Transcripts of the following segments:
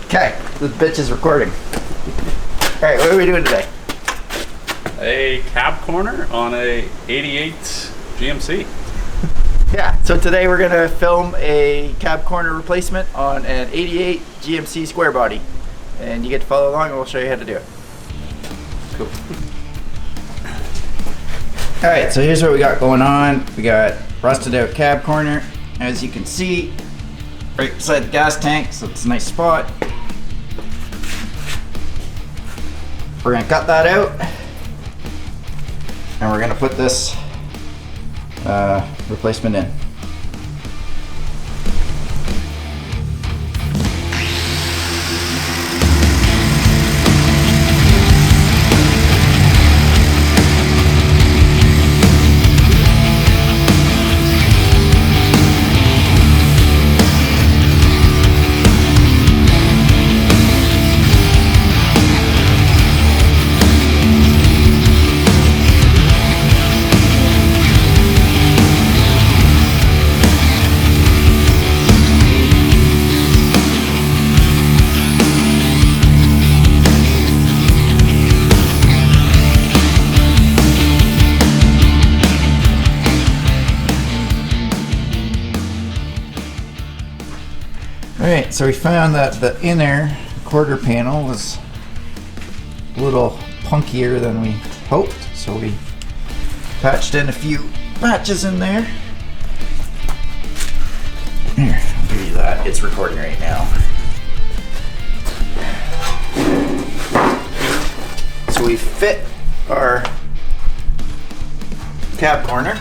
Okay, this bitch is recording. Alright, what are we doing today? A cab corner on a 88 GMC. Yeah, so today we're gonna film a cab corner replacement on an 88 GMC square body. And you get to follow along and we'll show you how to do it. Cool. Alright, so here's what we got going on. We got rusted out cab corner. As you can see, right beside the gas tank, so it's a nice spot. We're gonna cut that out. And we're gonna put this replacement in. Alright, so we found that the inner quarter panel was a little punkier than we hoped, so we patched in a few patches in there. Here, I'll give you that. It's recording right now. So we fit our cab corner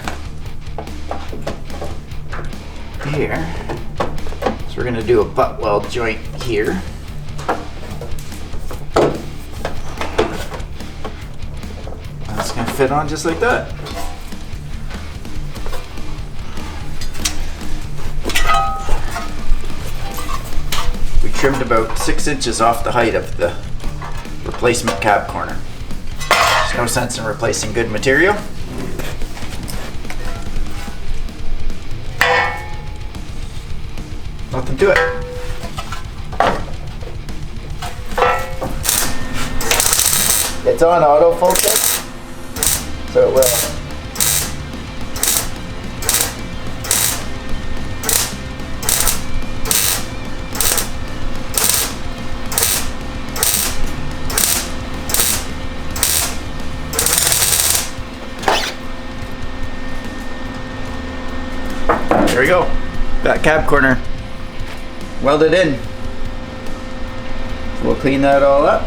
here. We're going to do a butt weld joint here. That's going to fit on just like that. We trimmed about 6 inches off the height of the replacement cab corner. There's no sense in replacing good material. Nothing to it. It's on auto focus, so it will. There we go. That cab corner welded in. We'll clean that all up.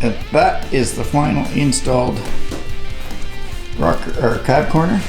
And that is the final installed rocker or cab corner.